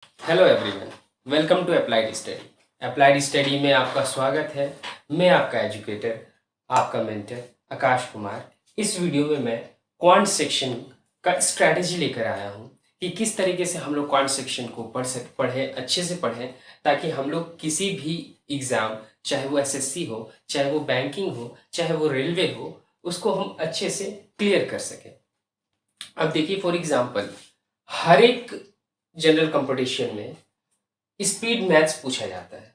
Hello everyone, welcome to applied study. Applied study में आपका स्वागत है। मैं आपका एजुकेटर, आपका मेंटर आकाश कुमार। इस वीडियो में मैं क्वांट सेक्शन का स्ट्रैटेजी लेकर आया हूँ कि किस तरीके से हम लोग क्वांट सेक्शन को पढ़ें, अच्छे से पढ़ें, ताकि हम लोग किसी भी एग्ज़ाम, चाहे वो एसएससी हो, चाहे वो बैंकिंग हो, चाहे वो रेलवे हो, उसको हम अच्छे से क्लियर कर सकें। अब देखिए, फॉर एग्जांपल हर एक जनरल कंपटीशन में स्पीड मैथ्स पूछा जाता है।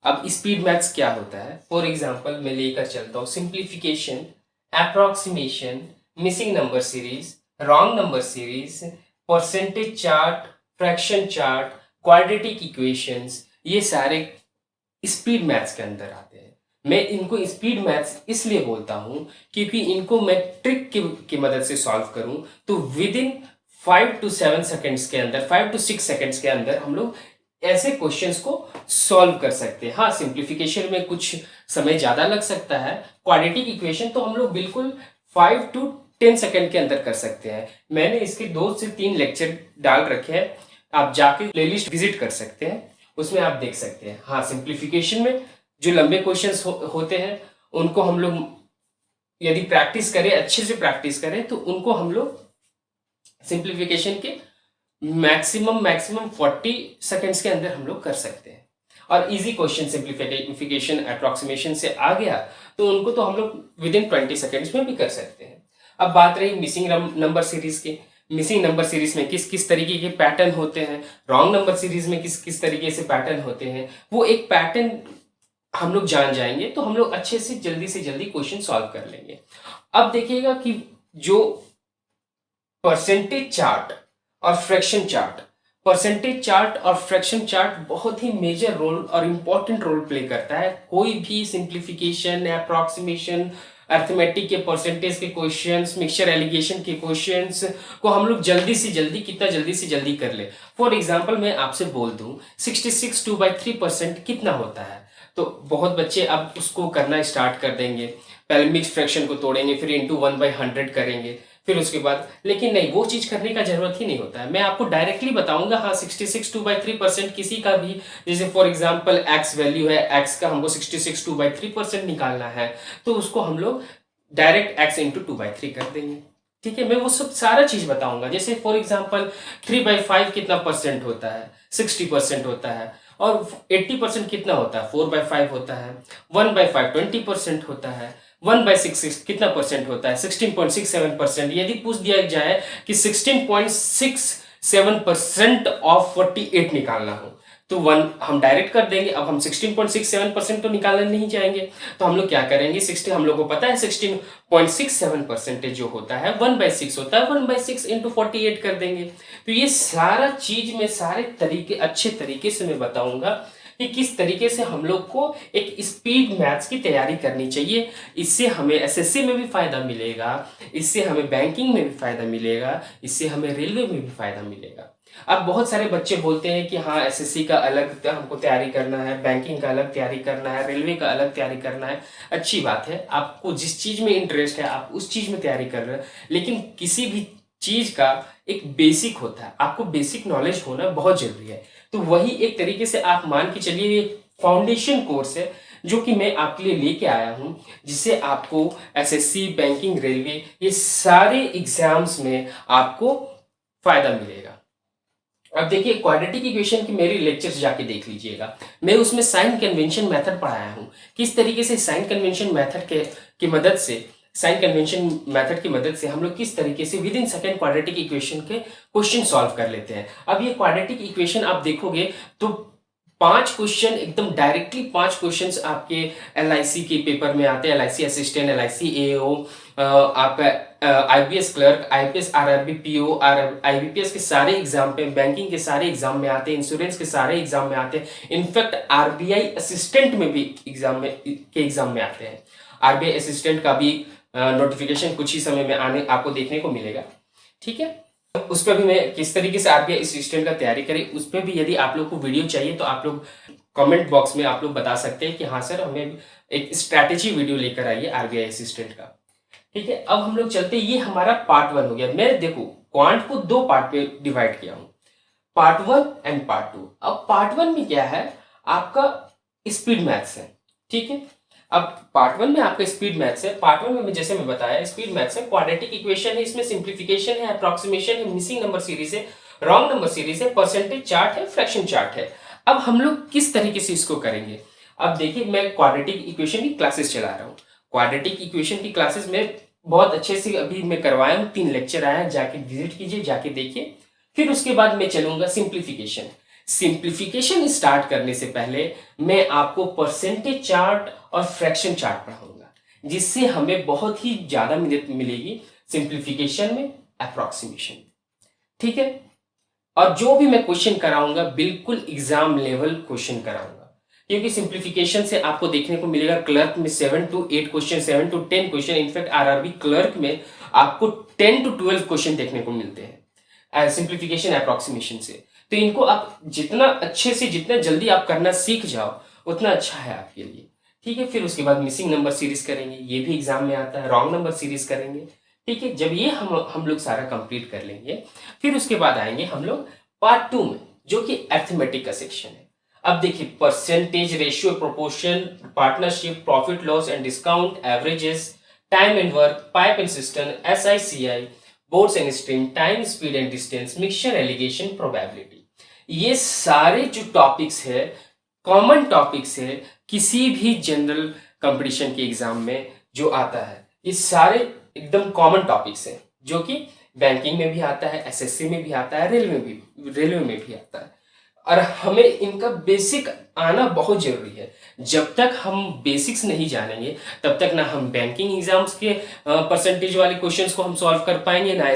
अब स्पीड मैथ्स क्या होता है? फॉर एग्जांपल मैं लेकर चलता हूँ simplification, approximation, missing number series, wrong number series, percentage chart, fraction chart, quadratic equations, ये सारे स्पीड मैथ्स के अंदर आते हैं। मैं इनको स्पीड मैथ्स इसलिए बोलता हूँ क्योंकि इनको मैं ट्रिक की मदद से सॉल्व करूँ तो विद इन 5 to 7 सेकेंड्स के अंदर, 5 to 6 सेकेंड्स के अंदर हम लोग ऐसे क्वेश्चंस को सॉल्व कर सकते हैं। हाँ, सिंप्लीफिकेशन में कुछ समय ज़्यादा लग सकता है। क्वाड्रेटिक इक्वेशन तो हम लोग बिल्कुल 5 to 10 सेकेंड के अंदर कर सकते हैं। मैंने इसके 2 से 3 लेक्चर डाल रखे हैं, आप जाके प्लेलिस्ट विजिट कर सकते हैं, उसमें आप देख सकते हैं। हाँ, सिंप्लीफिकेशन में जो लंबे क्वेश्चंस होते हैं उनको हम लोग यदि प्रैक्टिस करें, अच्छे से प्रैक्टिस करें, तो उनको हम लोग सिंप्लीफिकेशन के मैक्सिमम 40 सेकेंड्स के अंदर हम लोग कर सकते हैं। और इजी क्वेश्चन सिंप्लीफिकेशन अप्रोक्सीमेशन से आ गया तो उनको तो हम लोग विद इन 20 सेकेंड्स में भी कर सकते हैं। अब बात रही मिसिंग नंबर सीरीज की। मिसिंग नंबर सीरीज में किस किस तरीके के पैटर्न होते हैं, रॉन्ग नंबर सीरीज में किस किस तरीके से पैटर्न होते हैं, वो एक पैटर्न हम लोग जान जाएंगे तो हम लोग अच्छे से जल्दी क्वेश्चन सॉल्व कर लेंगे। अब देखिएगा कि जो परसेंटेज चार्ट और फ्रैक्शन चार्ट, परसेंटेज चार्ट और फ्रैक्शन चार्ट बहुत ही मेजर रोल और इंपॉर्टेंट रोल प्ले करता है। कोई भी सिंप्लीफिकेशन, अप्रोक्सीमेशन, अर्थमेटिक के परसेंटेज के क्वेश्चंस, मिक्सचर एलिगेशन के क्वेश्चंस को हम लोग जल्दी से जल्दी, कितना जल्दी से जल्दी कर ले। फॉर एग्जांपल मैं आपसे बोल दूं 66 2/3% कितना होता है, तो बहुत बच्चे अब उसको करना स्टार्ट कर देंगे। पहले मिक्स फ्रैक्शन को तोड़ेंगे, फिर इंटू 1/100 करेंगे, फिर उसके बाद, लेकिन नहीं, वो चीज करने का जरूरत ही नहीं होता है। मैं आपको डायरेक्टली बताऊंगा। हाँ, 66 2/3% किसी का भी, जैसे फॉर एग्जांपल एक्स वैल्यू है, एक्स का हमको 66 2/3% निकालना है, तो उसको हम लोग डायरेक्ट एक्स इंटू 2/3 कर देंगे। ठीक है, मैं वो सब सारा चीज बताऊंगा। जैसे फॉर एग्जांपल 3/5 कितना परसेंट होता है, 60% होता है, और 80% कितना होता है, 4/5 होता है, 1/5 20% होता है, 1/6 कितना परसेंट होता है, 16.67%। यदि पूछ दिया जाए कि 16.67% ऑफ 48 निकालना हो तो वन हम डायरेक्ट कर देंगे। अब हम 16.67% तो निकालने नहीं जाएंगे, तो हम लोग क्या करेंगे, 60, हम लोग को पता है 16.67% जो होता है 1/6 होता है, 1/6 इंटू 48 कर देंगे। तो ये सारा चीज में सारे तरीके अच्छे तरीके से मैं बताऊंगा कि किस तरीके से हम लोग को एक स्पीड मैथ्स की तैयारी करनी चाहिए। इससे हमें एसएससी में भी फायदा मिलेगा, इससे हमें बैंकिंग में भी फायदा मिलेगा, इससे हमें रेलवे में भी फायदा मिलेगा। अब बहुत सारे बच्चे बोलते हैं कि हाँ, एसएससी का अलग हमको तैयारी करना है, बैंकिंग का अलग तैयारी करना है, रेलवे का अलग तैयारी करना है। अच्छी बात है, आपको जिस चीज में इंटरेस्ट है आप उस चीज में तैयारी कर रहे हैं, लेकिन किसी भी चीज का एक बेसिक होता है, आपको बेसिक नॉलेज होना बहुत जरूरी है। तो वही एक तरीके से आप मान के चलिए ये फाउंडेशन कोर्स है जो कि मैं आपके लिए लेके आया हूं, जिससे आपको एसएससी, बैंकिंग, रेलवे, ये सारे एग्जाम्स में आपको फायदा मिलेगा। अब देखिए, क्वाड्रेटिक इक्वेशन की मेरी लेक्चर्स जाके देख लीजिएगा। मैं उसमें साइन कन्वेंशन मेथड पढ़ाया हूँ, किस तरीके से साइन कन्वेंशन मेथड की मदद से, साइन कन्वेंशन मेथड की मदद से हम लोग किस तरीके से with in second quadratic equation के क्वेश्चन सॉल्व कर लेते हैं। अब ये क्वाड्रेटिक इक्वेशन आप देखोगे तो 5 क्वेश्चन एकदम डायरेक्टली, 5 क्वेश्चंस आपके एलआईसी के पेपर में आते हैं, एलआईसी असिस्टेंट, एलआईसी एओ, आपका IPS clerk, IPS RRB PO, IBPS के सारे एग्जाम पे, बैंकिंग के सारे एग्जाम में आते हैं, इंश्योरेंस के सारे एग्जाम में आते हैं, इनफैक्ट आरबीआई असिस्टेंट में भी एग्जाम में आते हैं। आरबीआई असिस्टेंट का भी नोटिफिकेशन कुछ ही समय में आने आपको देखने को मिलेगा। ठीक है, उस पर भी मैं किस तरीके से आरबीआई असिस्टेंट का तैयारी करें, उस पर भी यदि आप लोग को वीडियो चाहिए तो आप लोग कमेंट बॉक्स में आप लोग बता सकते हैं कि हाँ सर, हमें एक स्ट्रैटेजी वीडियो लेकर आइए आरबीआई असिस्टेंट का। ठीक है, अब हम लोग चलते, ये हमारा पार्ट 1 हो गया। मैं देखो क्वांट को 2 पार्ट में डिवाइड किया हूं। Part 1 and part 2। अब पार्ट 1 में क्या है, आपका स्पीड मैथ्स है, ठीक है। अब पार्ट 1 में आपका स्पीड मैथ्स है। पार्ट 1 में जैसे मैं बताया स्पीड मैथ्स है, क्वाड्रेटिक इक्वेशन है, इसमें सिंप्लीफिकेशन है, अप्रोक्सीमेशन है, मिसिंग नंबर सीरीज है, रॉन्ग नंबर सीरीज है, परसेंटेज चार्ट है, फ्रैक्शन चार्ट है। अब हम लोग किस तरीके से इसको करेंगे, अब देखिए मैं क्वाड्रेटिक इक्वेशन की क्लासेस चला रहा हूँ। क्वाड्रेटिक इक्वेशन की क्लासेस में बहुत अच्छे से अभी मैं करवाया हूँ, 3 लेक्चर आया है, जाके विजिट कीजिए, जाके देखिए। फिर उसके बाद मैं चलूंगा सिंप्लीफिकेशन। सिंप्लीफिकेशन स्टार्ट करने से पहले मैं आपको परसेंटेज चार्ट और फ्रैक्शन चार्ट पढ़ाऊंगा, जिससे हमें बहुत ही ज्यादा मदद मिलेगी सिंप्लीफिकेशन में, अप्रोक्सीमेशन में, ठीक है। और जो भी मैं क्वेश्चन कराऊंगा बिल्कुल एग्जाम लेवल क्वेश्चन कराऊंगा, क्योंकि सिंप्लीफिकेशन से आपको देखने को मिलेगा क्लर्क में 7 to 8 question, 7 to 10 question, in fact RRB clerk में आपको 10 to 12 क्वेश्चन देखने को मिलते हैं सिंप्लीफिकेशन अप्रोक्सीमेशन से। तो इनको आप जितना अच्छे से, जितना जल्दी आप करना सीख जाओ उतना अच्छा है आपके लिए, ठीक है। फिर उसके बाद मिसिंग नंबर सीरीज करेंगे, ये भी एग्जाम में आता है, रॉन्ग नंबर सीरीज करेंगे, ठीक है। जब ये हम लोग सारा कंप्लीट कर लेंगे, फिर उसके बाद आएंगे हम लोग पार्ट 2 में, जो कि अरिथमेटिक का सेक्शन है। अब देखिए percentage, ratio, proportion, partnership, profit loss and discount, averages, time and work, pipe and system, SICI, boats and stream, time, speed and distance, mixture, alligation, probability, ये सारे जो टॉपिक्स है कॉमन टॉपिक्स है किसी भी जनरल कंपटीशन के exam में जो आता है। ये सारे एकदम कॉमन टॉपिक्स हैं, जो कि बैंकिंग में भी आता है, SSC में भी आता है, रेलवे में भी आता है। और हमें इनका बेसिक आना बहुत जरूरी है। जब तक हम बेसिक्स नहीं जानेंगे तब तक ना हम बैंकिंग एग्जाम्स के परसेंटेज वाले क्वेश्चंस को हम सॉल्व कर पाएंगे, ना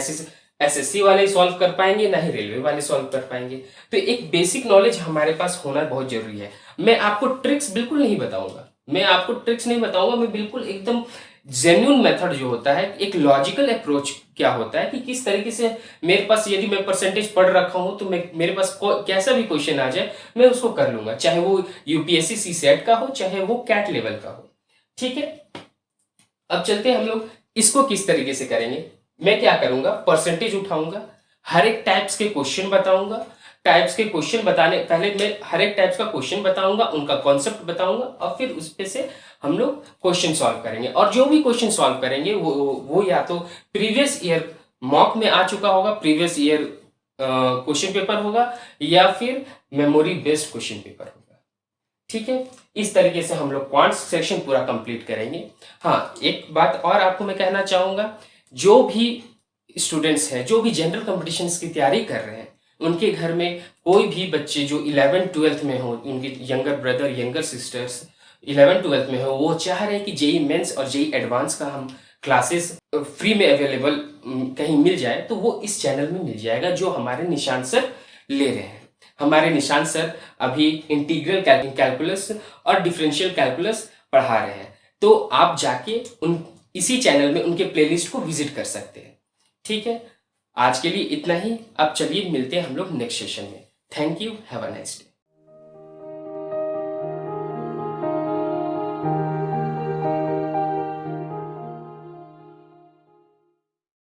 SSC वाले सॉल्व कर पाएंगे, ना ही रेलवे वाले सॉल्व कर पाएंगे। तो एक बेसिक नॉलेज हमारे पास होना बहुत जरूरी है। मैं आपको ट्रिक्स बिल्कुल नहीं बताऊंगा, मैं बिल्कुल एकदम जेन्युइन मेथड जो होता है, एक लॉजिकल अप्रोच क्या होता है कि किस तरीके से मेरे पास, यदि मैं परसेंटेज पढ़ रखा हूं तो मेरे पास कैसा भी क्वेश्चन आ जाए मैं उसको कर लूंगा, चाहे वो UPSC CSET का हो, चाहे वो कैट लेवल का हो, ठीक है। अब चलते हैं हम लोग इसको किस तरीके से करेंगे। मैं क्या करूंगा, परसेंटेज उठाऊंगा, हर एक टाइप्स के क्वेश्चन बताऊंगा, टाइप्स के क्वेश्चन बताने पहले मैं हर एक टाइप्स का क्वेश्चन बताऊंगा, उनका कॉन्सेप्ट बताऊंगा, और फिर उस पे से हम लोग क्वेश्चन सॉल्व करेंगे। और जो भी क्वेश्चन सॉल्व करेंगे वो या तो प्रीवियस ईयर मॉक में आ चुका होगा, प्रीवियस ईयर क्वेश्चन पेपर होगा, या फिर मेमोरी बेस्ड क्वेश्चन पेपर होगा, ठीक है। इस तरीके से हम लोग क्वांट सेक्शन पूरा कंप्लीट करेंगे। हाँ, एक बात और आपको मैं कहना चाहूंगा, जो भी स्टूडेंट्स हैं, जो भी जनरल कॉम्पिटिशन्स की तैयारी कर रहे हैं, उनके घर में कोई भी बच्चे जो 11th-12th में हो, उनके younger brother, younger sisters 11th-12th में हो, वो चाह रहे हैं कि जेई मेंस और जेई एडवांस का हम क्लासेस फ्री में अवेलेबल कहीं मिल जाए, तो वो इस चैनल में मिल जाएगा जो हमारे निशान सर ले रहे हैं। हमारे निशान सर अभी इंटीग्रल कैलकुलस और डिफरेंशियल कैलकुलस पढ़ा रहे हैं, तो आप जाके इसी चैनल में उनके प्लेलिस्ट को विजिट कर सकते हैं, ठीक है। आज के लिए इतना ही। अब चलिए मिलते हैं हम लोग नेक्स्ट सेशन में। Thank you, have a nice day.